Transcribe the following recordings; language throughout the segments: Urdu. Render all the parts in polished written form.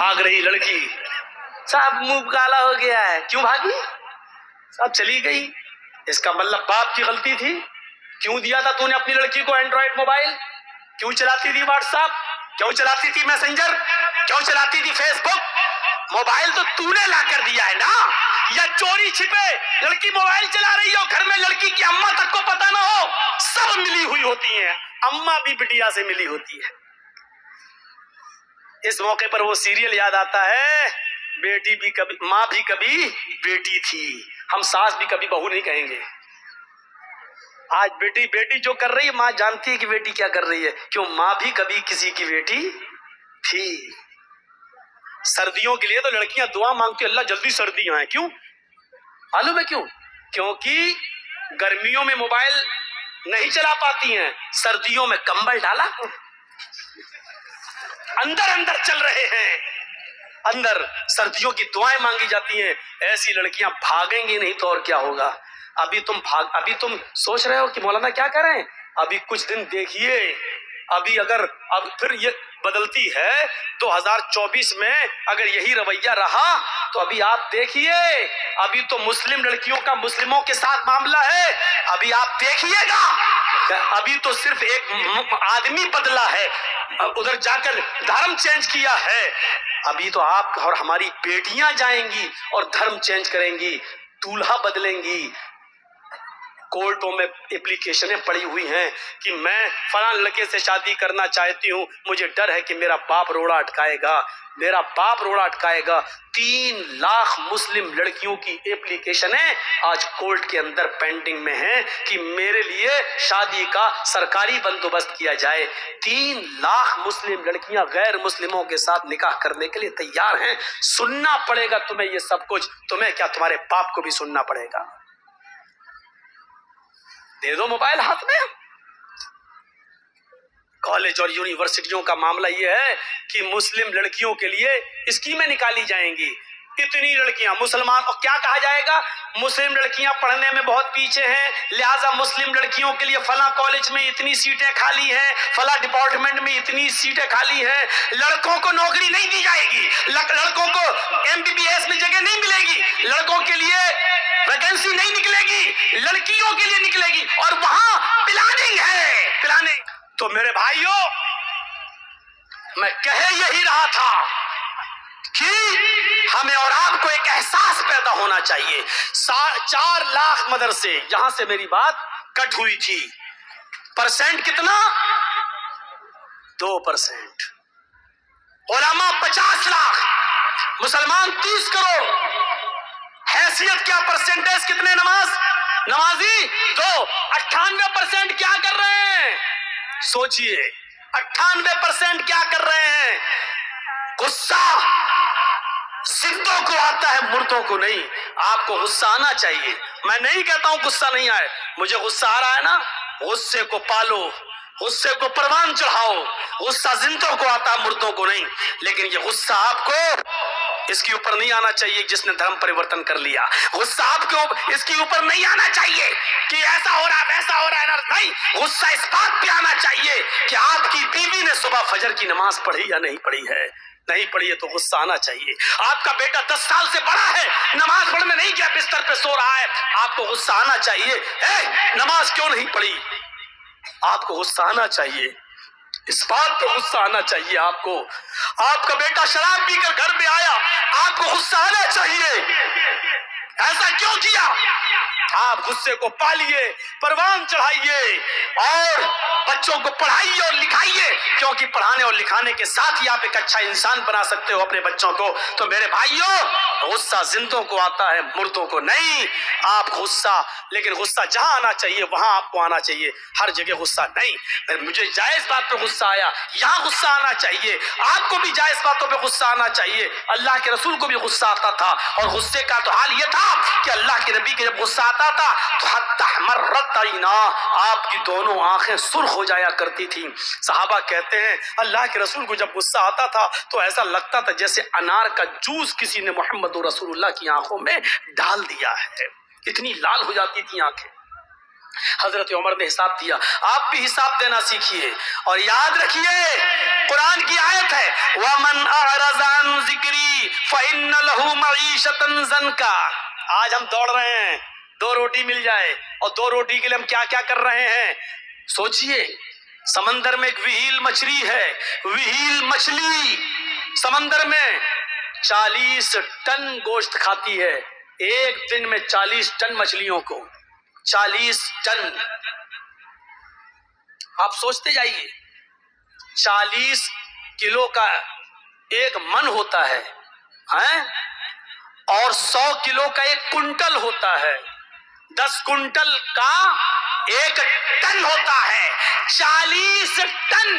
بھاگ رہی لڑکی، صاحب منہ کالا ہو گیا ہے، کیوں بھاگی؟ صاحب چلی گئی۔ اس کا مطلب باپ کی غلطی تھی۔ کیوں دیا تھا تو نے اپنی لڑکی کو اینڈرائڈ موبائل؟ کیوں چلاتی تھی واٹس ایپ؟ کیوں چلاتی تھی میسنجر؟ کیوں چلاتی تھی فیس بک؟ موبائل تو نے لا کر دیا ہے نا، یا چوری چھپے لڑکی موبائل چلا رہی ہو، گھر میں لڑکی کی اماں تک کو پتہ نہ ہو، سب ملی ہوئی ہوتی ہیں، اماں بھی بٹیا سے ملی ہوتی ہے۔ اس موقع پر وہ سیریل یاد آتا ہے، بیٹی بھی کبھی ماں بھی کبھی بیٹی تھی، ہم ساس بھی کبھی بہو نہیں کہیں گے۔ آج بیٹی جو کر رہی ہے، ماں جانتی ہے کہ بیٹی کیا کر رہی ہے، کیوں ماں بھی کبھی کسی کی بیٹی تھی۔ سردیوں کے لیے تو لڑکیاں دعا مانگتی ہیں، اللہ جلدی سردیاں آئیں۔ کیوں معلوم ہے کیوں؟ کیونکہ گرمیوں میں موبائل نہیں چلا پاتی ہیں، سردیوں میں کمبل ڈالا اندر چل رہے ہیں، اندر سردیوں کی دعائیں مانگی جاتی ہیں۔ ایسی لڑکیاں بھاگیں گی نہیں تو اور کیا ہوگا؟ ابھی تم سوچ رہے ہو کہ مولانا کیا کریں؟ ابھی کچھ دن دیکھیے، اب پھر یہ بدلتی ہے 2024 میں، اگر یہی رویہ رہا تو ابھی آپ دیکھیے، ابھی تو مسلم لڑکیوں کا مسلموں کے ساتھ معاملہ ہے، ابھی آپ دیکھیے گا، ابھی تو صرف ایک آدمی بدلا ہے، ادھر جا کر دھرم چینج کیا ہے، ابھی تو آپ اور ہماری بیٹیاں جائیں گی اور دھرم چینج کریں گی، دولہا بدلیں گی۔ کورٹوں میں اپلیکیشنیں پڑی ہوئی ہیں کہ میں فلاں لڑکے سے شادی کرنا چاہتی ہوں، مجھے ڈر ہے کہ میرا باپ روڑا اٹکائے گا۔ 3 لاکھ مسلم لڑکیوں کی اپلیکیشنیں آج کورٹ کے اندر پینڈنگ میں ہیں کہ میرے لیے شادی کا سرکاری بندوبست کیا جائے۔ 3 لاکھ مسلم لڑکیاں غیر مسلموں کے ساتھ نکاح کرنے کے لیے تیار ہیں۔ سننا پڑے گا تمہیں یہ سب کچھ، تمہیں کیا تمہارے باپ کو بھی سننا پڑے گا۔ دے دو موبائل ہاتھ میں۔ کالج اور یونیورسٹیوں کا معاملہ یہ ہے کہ مسلم لڑکیوں کے لیے اسکیمیں نکالی جائیں گی۔ اتنی لڑکیاں مسلمان، اور کیا کہا جائے گا؟ مسلم لڑکیاں پڑھنے میں بہت پیچھے ہیں، لہٰذا مسلم لڑکیوں کے لیے فلاں کالج میں اتنی سیٹیں خالی ہیں، فلاں ڈپارٹمنٹ میں اتنی سیٹیں خالی ہیں، لڑکوں کو نوکری نہیں دی جائے گی، لڑکوں کو MBBS میں جگہ نہیں ملے گی، لڑکوں کے لیے ویکینسی نہیں نکلے گی، لڑکیوں کے لیے نکلے گی، اور وہاں پلاننگ ہے، پلاننگ۔ تو میرے بھائیوں، میں کہہ یہی رہا تھا کہ ہمیں اور آپ کو ایک احساس پیدا ہونا چاہیے۔ 4 لاکھ مدرسے، یہاں سے میری بات کٹ ہوئی تھی، پرسنٹ کتنا؟ 2%۔ علماء 50 لاکھ، مسلمان 30 کروڑ، حیثیت کیا؟ پرسنٹیج کتنے نمازی 2، 98% کیا کر رہے ہیں؟ سوچئے 98% کیا کر رہے ہیں؟ غصہ زندوں کو آتا ہے، مردوں کو نہیں۔ آپ کو غصہ آنا چاہیے، میں نہیں کہتا ہوں غصہ نہیں آئے، مجھے غصہ آ رہا ہے نا، غصے کو پالو، غصے کو پروان چڑھاؤ۔ غصہ زندوں کو آتا ہے، مردوں کو نہیں، لیکن یہ غصہ آپ کو اس کے اوپر نہیں آنا چاہیے جس نے دھرم پریورتن کر لیا۔ غصہ آپ کو اس کے اوپر نہیں آنا چاہیے کہ ایسا ہو رہا ہے ویسا ہو رہا ہے، نہیں، غصہ اس بات پہ آنا چاہیے کہ آپ کی بیوی نے صبح فجر کی نماز پڑھی یا نہیں پڑھی ہے۔ نہیں پڑھی ہے تو غصہ آنا چاہیے۔ آپ کا بیٹا 10 سال سے بڑا ہے، نماز پڑھنے نہیں گیا، بستر پہ سو رہا ہے، آپ کو غصہ آنا چاہیے، نماز کیوں نہیں پڑھی؟ آپ کو غصہ آنا چاہیے، اس بات پہ غصہ آنا چاہیے آپ کو۔ آپ کا بیٹا شراب پی کر گھر میں آیا، آپ کو غصہ آنا چاہیے، ایسا کیوں کیا؟ آپ غصے کو پالیے، پروان چڑھائیے، اور بچوں کو پڑھائیے اور لکھائیے، کیونکہ پڑھانے اور لکھانے کے ساتھ ہی آپ ایک اچھا انسان بنا سکتے ہو اپنے بچوں کو۔ تو میرے بھائیوں، غصہ زندوں کو آتا ہے، مردوں کو نہیں۔ آپ غصہ، لیکن غصہ جہاں آنا چاہیے وہاں آپ کو آنا چاہیے، ہر جگہ غصہ نہیں۔ مجھے جائز بات پہ غصہ آیا، یہاں غصہ آنا چاہیے، آپ کو بھی جائز باتوں پہ غصہ آنا چاہیے۔ اللہ کے رسول کو بھی غصہ آتا تھا، اور غصے کا تو حال یہ تھا کہ اللہ کے نبی کے جب غصہ آتا تھا تو حتی احمرت عیناہ، آپ کی دونوں آنکھیں سرخ ہو جایا کرتی تھیں۔ صحابہ کہتے ہیں اللہ کے رسول کو جب غصہ آتا تھا تو ایسا لگتا تھا جیسے انار کا جوس کسی نے محمد رسول اللہ کی آنکھوں میں ڈال دیا ہے، اتنی لال ہو جاتی تھی آنکھیں۔ حضرت عمر نے حساب دیا، آپ بھی حساب دینا سیکھیے اور یاد رکھیے قرآن کی آیت ہے وَمَنْ أَعْرَضَ عَنْ ذِكْرِي فَإِنَّ لَهُ مَعِيشَةً ضَنْكًا۔ آج ہم دوڑ رہے ہیں 2 روٹی مل جائے، اور 2 روٹی کے لیے ہم کیا کیا کر رہے ہیں۔ سوچئے سمندر میں ایک وہیل مچھلی ہے، وہیل مچھلی سمندر میں 40 ٹن گوشت کھاتی ہے، ایک دن میں 40 ٹن مچھلیوں کو، 40 ٹن۔ آپ سوچتے جائیے 40 کلو کا ایک من ہوتا ہے اور 100 کلو کا 1 کنٹل ہوتا ہے، 10 کنٹل کا 1 ٹن ہوتا ہے، 40 ٹن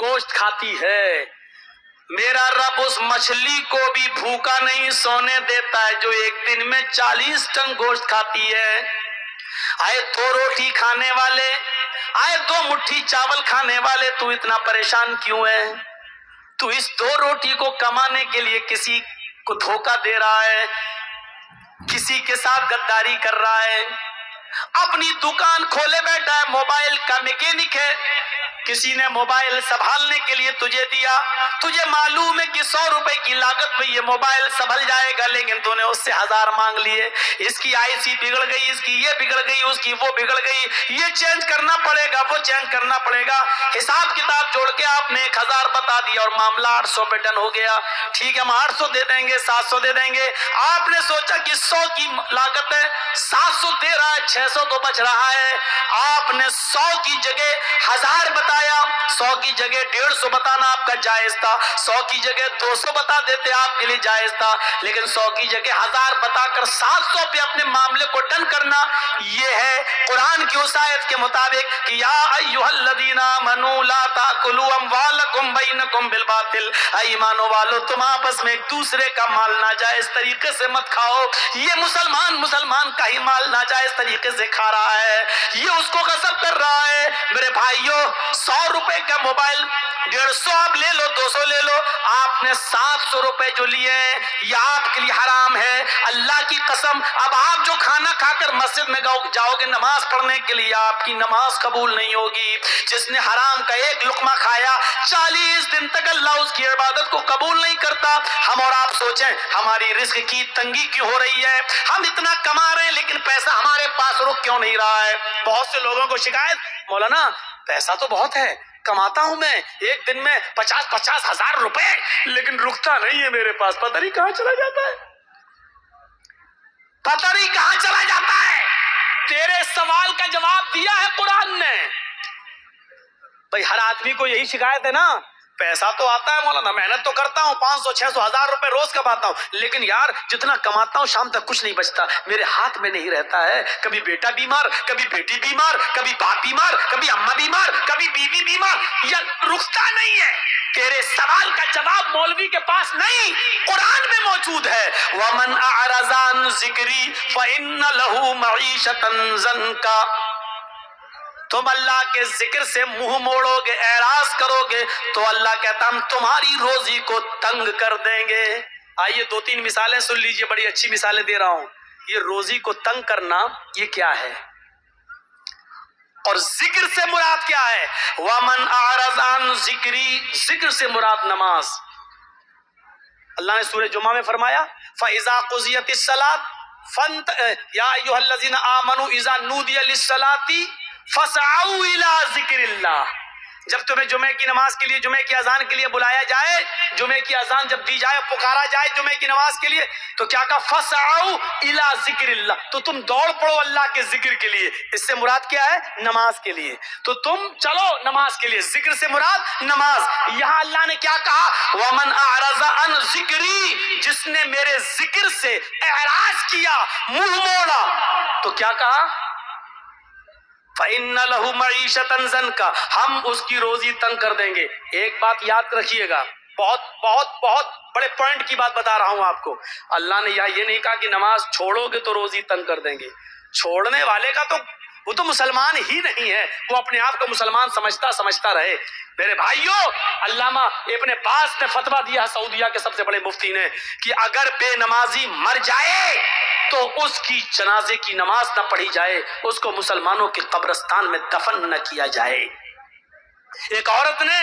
گوشت کھاتی ہے۔ میرا رب اس مچھلی کو بھی بھوکا نہیں سونے دیتا ہے جو ایک دن میں 40 ٹن گوشت کھاتی ہے۔ آئے 2 روٹی کھانے والے، آئے 2 مٹھی چاول کھانے والے، تو اتنا پریشان کیوں ہے؟ تو اس 2 روٹی کو کمانے کے لیے کسی کو دھوکہ دے رہا ہے، کسی کے ساتھ غداری کر رہا ہے، اپنی دکان کھولے بیٹھا ہے، موبائل کا میکینک ہے، کسی نے موبائل سنبھالنے کے لیے تجھے دیا، تجھے معلوم ہے کہ 100 روپے کی لاگت میں یہ موبائل سنبھل جائے گا، لیکن تو نے اس سے 1000 مانگ لیے، اس کی آئی سی بگڑ گئی، اس کی یہ بگڑ گئی، اس کی وہ بگڑ گئی، یہ چینج کرنا پڑے گا، وہ چینج کرنا پڑے گا، حساب کتاب جوڑ کے آپ نے 1000 بتا دیا اور معاملہ 800 پہ ڈن ہو گیا۔ ٹھیک ہے ہم 800 دے دیں گے، 700 دے دیں گے، آپ نے سوچا کہ 100 کی لاگت ہے، 700 دے رہا ہے، 600 تو بچ رہا ہے، آپ نے 100 کی جگہ 1000 بتایا، 100 کی جگہ 150 بتانا آپ کا جائز تھا، 100 کی جگہ 200 بتا دیتے آپ کے لیے جائز تھا، لیکن 100 کی جگہ 1000 بتا کر 700 پہ اپنے معاملے کو ڈن کرنا، یہ ہے قرآن کی اس آیت کے مطابق کہ یا ایھا الذین آمنوا لا تاکلوا اموالکم بینکم بالباطل، اے ایمانو والو تم آپس میں ایک دوسرے کا مال ناجائز طریقے سے مت کھاؤ۔ یہ مسلمان کا ہی مال ناجائز طریقے سے کھا رہا ہے، یہ اس کو غصب کر رہا ہے۔ میرے بھائیوں 100 روپے کا موبائل 150 آپ لے لو، 200 لے لو، آپ نے 700 روپے جو لیے ہیں یہ آپ کے لیے حرام ہے، اللہ کی قسم۔ اب آپ جو کھانا کھا کر مسجد میں جاؤ گے نماز پڑھنے کے لیے، آپ کی نماز قبول نہیں ہوگی۔ جس نے حرام کا 1 لقمہ کھایا 40 دن تک اللہ اس کی عبادت کو قبول نہیں کرتا۔ ہم اور آپ سوچیں ہماری رزق کی تنگی کیوں ہو رہی ہے، ہم اتنا کما رہے ہیں لیکن پیسہ ہمارے پاس رک کیوں نہیں رہا ہے۔ بہت سے لوگوں کو شکایت، مولانا پیسہ تو بہت ہے، کماتا ہوں میں ایک دن میں 50 ہزار روپے، لیکن رکتا نہیں ہے میرے پاس، پتہ نہیں کہاں چلا جاتا ہے، پتہ نہیں کہاں چلا جاتا ہے۔ تیرے سوال کا جواب دیا ہے قرآن نے۔ بھئی ہر آدمی کو یہی شکایت ہے نا، پیسہ تو آتا ہے مولانا، محنت تو کرتا ہوں، 500 600 1000 روپے روز کماتا ہوں، لیکن یار جتنا کماتا ہوں شام تک کچھ نہیں بچتا، میرے ہاتھ میں نہیں رہتا ہے۔ کبھی بیٹا بیمار، کبھی بیٹی بیمار، کبھی باپ بیمار، کبھی اماں بیمار، کبھی بیوی بیمار، یا رکتا نہیں ہے۔ تیرے سوال کا جواب مولوی کے پاس نہیں، قرآن میں موجود ہے وَمَنْ أَعْرَضَ عَنْ ذِكْرِي فَإِنَّ لَهُ مَعِيشَةً ضَنْكًا۔ تم اللہ کے ذکر سے منہ موڑو گے، اعراض کرو گے تو اللہ کہتا ہم تمہاری روزی کو تنگ کر دیں گے۔ آئیے 2-3 مثالیں سن لیجئے، بڑی اچھی مثالیں دے رہا ہوں۔ یہ روزی کو تنگ کرنا یہ کیا ہے، اور ذکر سے مراد کیا ہے؟ وَمَنْ أَعْرَضَ عَنْ ذِكْرِي، ذکر سے مراد نماز۔ اللہ نے سورہ جمعہ میں فرمایا فَإِذَا قُضِيَتِ الصَّلَاةُ يَا أَيُّهَا الَّذِينَ آمَنُوا إِذَا نُودِيَ لِلصَّلَاةِ فَاسْعَوْا إِلَىٰ ذِكْرِ اللَّهِ۔ جب تمہیں جمعے کی نماز کے لیے، جمعے کی اذان کے لیے بلایا جائے، جمعے کی اذان جب دی جائے، پکارا جائے جمعے کی نماز کے لیے، تو کیا کہا؟ فَاسْعَوْا إِلَىٰ ذِكْرِ اللَّهِ، تو تم دوڑ پڑو اللہ کے ذکر کے لیے۔ اس سے مراد کیا ہے؟ نماز کے لیے، تو تم چلو نماز کے لیے، ذکر سے مراد نماز۔ یہاں اللہ نے کیا کہا؟ وَمَنْ أَعْرَضَ عَنْ ذِكْرِي، جس نے میرے ذکر سے اعراض کیا، منہ موڑا، تو کیا کہا؟ فَإِنَّ لَهُ مَعِيشَةً ضَنْكًا، ہم اس کی روزی تنگ کر دیں گے۔ ایک بات یاد رکھیے گا، بہت بڑے پوائنٹ کی بات بتا رہا ہوں آپ کو۔ اللہ نے یہ نہیں کہا کہ نماز چھوڑو گے تو روزی تنگ کر دیں گے، چھوڑنے والے کا تو وہ تو مسلمان ہی نہیں ہے، وہ اپنے آپ کو مسلمان سمجھتا رہے۔ میرے بھائیوں، علامہ ابن باز نے فتویٰ دیا، سعودیہ کے سب سے بڑے مفتی نے، کہ اگر بے نمازی مر جائے تو اس کی جنازے کی نماز نہ پڑھی جائے، اس کو مسلمانوں کے قبرستان میں دفن نہ کیا جائے۔ ایک عورت نے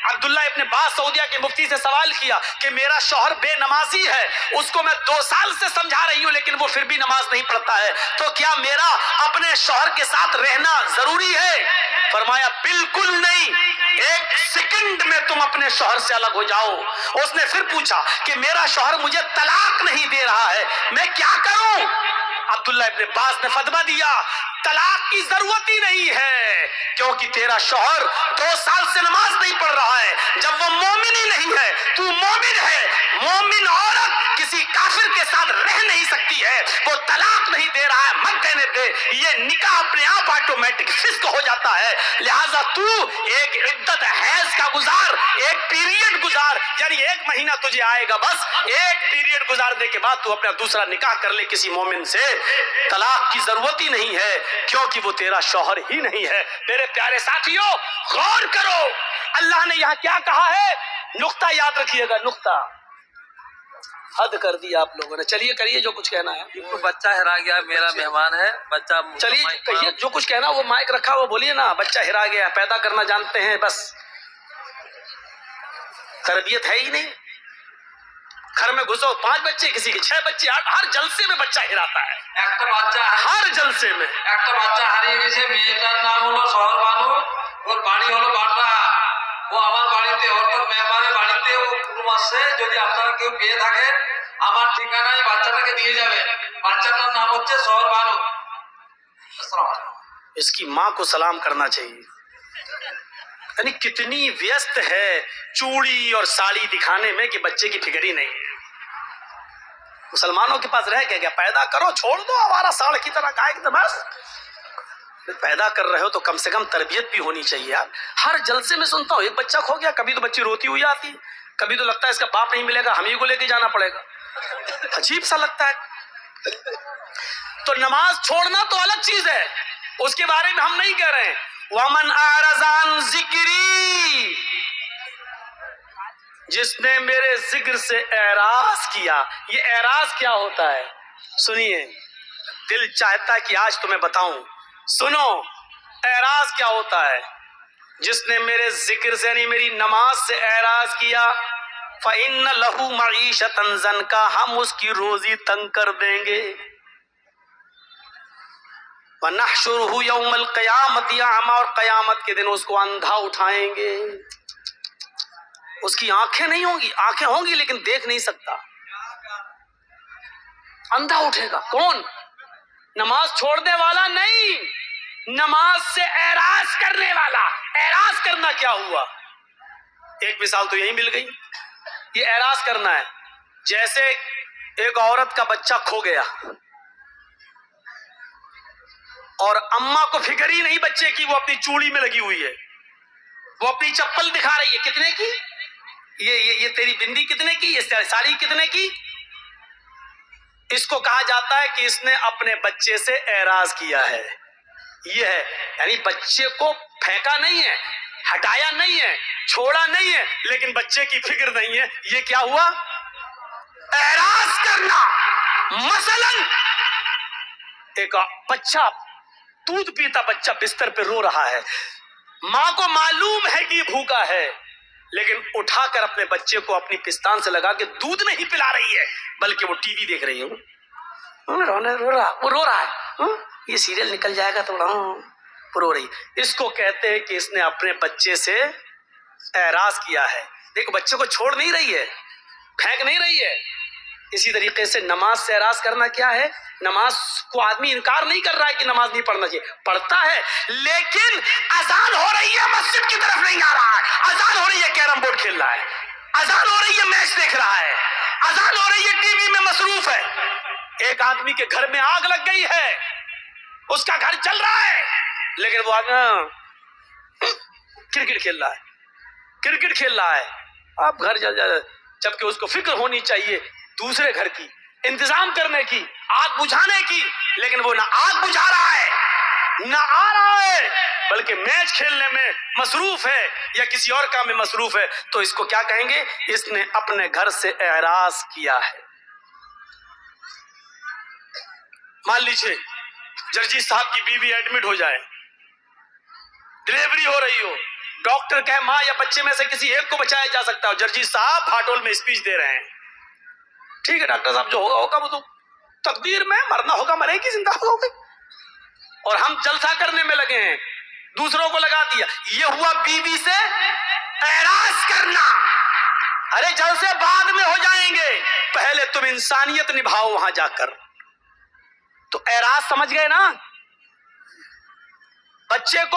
عبداللہ ابن باز سعودیہ کے مفتی سے سوال کیا کہ میرا شوہر بے نمازی ہے، اس کو میں 2 سال سے سمجھا رہی ہوں لیکن وہ پھر بھی نماز نہیں پڑھتا ہے، تو کیا میرا اپنے شوہر کے ساتھ رہنا ضروری ہے؟ فرمایا بالکل نہیں، 1 سیکنڈ میں تم اپنے شوہر سے الگ ہو جاؤ۔ اس نے پھر پوچھا کہ میرا شوہر مجھے طلاق نہیں دے رہا ہے، میں کیا کروں؟ عبداللہ ابن باز نے فتویٰ دیا طلاق کی ضرورت ہی نہیں ہے، کیونکہ تیرا شوہر 2 سال سے نماز نہیں پڑھ رہا ہے، جب وہ مومن ہی نہیں ہے تو مومن ہے۔ مومن عورت کسی کافر کے ساتھ رہ نہیں سکتی ہے، وہ طلاق نہیں دے رہا ہے، مت دینے دے، یہ نکاح اپنے آپ آٹومیٹک فسق ہو جاتا ہے۔ لہٰذا تو ایک عدت حیض کا گزار، ایک پیریڈ گزار، یعنی 1 مہینہ تجھے آئے گا، بس 1 پیریڈ گزارنے کے بعد تو اپنا دوسرا نکاح کر لے کسی مومن سے، طلاق کی ضرورت ہی نہیں ہے کیونکہ وہ تیرا شوہر ہی نہیں ہے۔ میرے پیارے ساتھیوں، غور کرو اللہ نے یہاں کیا کہا ہے، نقطہ یاد رکھیے گا، نقطہ حد کر دیا آپ لوگوں نے۔ چلیے کریے جو کچھ کہنا ہے۔ تو بچہ ہرا گیا، میرا مہمان ہے بچہ، چلیے کہیے جو کچھ کہنا، وہ مائک رکھا وہ بولیے نا۔ بچہ ہرا گیا، پیدا کرنا جانتے ہیں، بس تربیت ہے ہی نہیں۔ گھر میں گھسو 5 بچے، کسی کے 6 بچے، ہر جلسے میں بچہ ہراتا ہے، একটা বাচ্চা ہر جلسے میں۔ একটা বাচ্চা হারিয়ে গেছে, মেয়েটার নাম হলো শহর বানু, ওর বাড়ি হলো বাড্ডা, ও আমার বাড়িতে, ওর মেহমানের বাড়িতে ও কুটুম আসছে, যদি আপনারা কেউ পেয়ে থাকেন আমার ঠিকানায় বাচ্চাটাকে দিয়ে যাবেন। বাচ্চাটার নাম হচ্ছে শহর বানু। আসসালামু আলাইকুম। اس کی ماں کو سلام کرنا چاہیے۔ یعنی کتنی ویست ہے چوڑی اور ساڑی دکھانے میں کہ بچے کی فکر ہی نہیں ہے۔ مسلمانوں کے پاس رہ کے کیا، پیدا کرو، چھوڑ دو آوارہ ساڑ کی طرح، گائے کی طرح، بس پیدا کر رہے ہو تو کم سے کم تربیت بھی ہونی چاہیے یار۔ ہر جلسے میں سنتا ہوں ایک بچہ کھو گیا، کبھی تو بچی روتی ہوئی آتی ہے، کبھی تو لگتا ہے اس کا باپ نہیں ملے گا، ہم ہی کو لے کے جانا پڑے گا، عجیب سا لگتا ہے۔ تو نماز چھوڑنا تو الگ چیز ہے، اس کے بارے میں ہم نہیں کہہ رہے ہیں۔ وَمَنْ أَعْرَضَ عَنْ ذِكْرِي، جس نے میرے ذکر سے اعراض کیا۔ یہ اعراض کیا ہوتا ہے سنیے، دل چاہتا ہے کہ آج تمہیں بتاؤں، سنو اعراض کیا ہوتا ہے۔ جس نے میرے ذکر سے یعنی میری نماز سے اعراض کیا، فَإِنَّ لَهُ مَعِيشَةً ضَنْكَا، ہم اس کی روزی تنگ کر دیں گے۔ وَنَحْشُرُهُ يَوْمَ الْقِيَامَةِ أَعْمَىٰ، اور قیامت کے دن اس کو اندھا اٹھائیں گے۔ اس کی آنکھیں نہیں ہوں گی، آنکھیں ہوں گی لیکن دیکھ نہیں سکتا، اندھا اٹھے گا۔ کون؟ نماز چھوڑنے والا نہیں، نماز سے اعراض کرنے والا۔ اعراض کرنا کیا ہوا؟ ایک مثال تو یہی مل گئی۔ یہ اعراض کرنا ہے جیسے ایک عورت کا بچہ کھو گیا اور اماں کو فکر ہی نہیں بچے کی، وہ اپنی چوڑی میں لگی ہوئی ہے، وہ اپنی چپل دکھا رہی ہے، کتنے کی؟ یہ تیری بندی کتنے کی، یہ ساڑی کتنے کی؟ اس کو کہا جاتا ہے کہ اس نے اپنے بچے سے اعراض کیا ہے۔ یہ ہے یعنی بچے کو پھینکا نہیں ہے، ہٹایا نہیں ہے، چھوڑا نہیں ہے، لیکن بچے کی فکر نہیں ہے۔ یہ کیا ہوا؟ اعراض کرنا۔ مثلا ایک بچہ دودھ پیتا بچہ بستر پہ رو رہا ہے، ماں کو معلوم ہے کہ یہ بھوکا ہے، لیکن اٹھا کر اپنے بچے کو اپنی پستان سے لگا کے دودھ نہیں پلا رہی ہے بلکہ وہ ٹی وی دیکھ رہی ہے، وہ رو رہا ہے، یہ سیریل نکل جائے گا تو رو رہی ہے۔ اس کو کہتے ہیں کہ اس نے اپنے بچے سے اعراض کیا ہے۔ دیکھو بچے کو چھوڑ نہیں رہی ہے، پھینک نہیں رہی ہے۔ اسی طریقے سے نماز سے اعراض کرنا کیا ہے؟ نماز کو آدمی انکار نہیں کر رہا ہے کہ نماز نہیں پڑھنا چاہیے، پڑھتا ہے، لیکن اذان ہو رہی ہے مسجد کی طرف نہیں آ رہا ہے، اذان ہو رہی ہے کیرم بورڈ کھیل رہا ہے، اذان ہو رہی ہے میچ دیکھ رہا ہے، اذان ہو رہی ہے ٹی وی میں مصروف ہے۔ ایک آدمی کے گھر میں آگ لگ گئی ہے، اس کا گھر جل رہا ہے، لیکن وہ کرکٹ کھیل رہا ہے، اب گھر جل جائے، جبکہ اس کو فکر ہونی چاہیے دوسرے گھر کی، انتظام کرنے کی، آگ بجھانے کی، لیکن وہ نہ آگ بجھا رہا ہے نہ آ رہا ہے بلکہ میچ کھیلنے میں مصروف ہے یا کسی اور کام میں مصروف ہے، تو اس کو کیا کہیں گے؟ اس نے اپنے گھر سے اعراض کیا ہے۔ مان لیجیے جرجی صاحب کی بیوی ایڈمٹ ہو جائے، ڈلیوری ہو رہی ہو، ڈاکٹر کہے ماں یا بچے میں سے کسی ایک کو بچایا جا سکتا ہو، جرجی صاحب ہارٹ ہول میں اسپیچ دے رہے ہیں، ٹھیک ہے ڈاکٹر صاحب جو ہوگا ہوگا، وہ تو تقدیر میں مرنا ہوگا مرے گی، زندہ ہوگا، اور ہم جلسہ کرنے میں لگے ہیں، دوسروں کو لگا دیا۔ یہ ہوا بیوی سے اعراض کرنا۔ ارے جلسے بعد میں ہو جائیں گے، پہلے تم انسانیت نبھاؤ وہاں جا کر۔ تو اعراض سمجھ گئے نا؟ بچے کو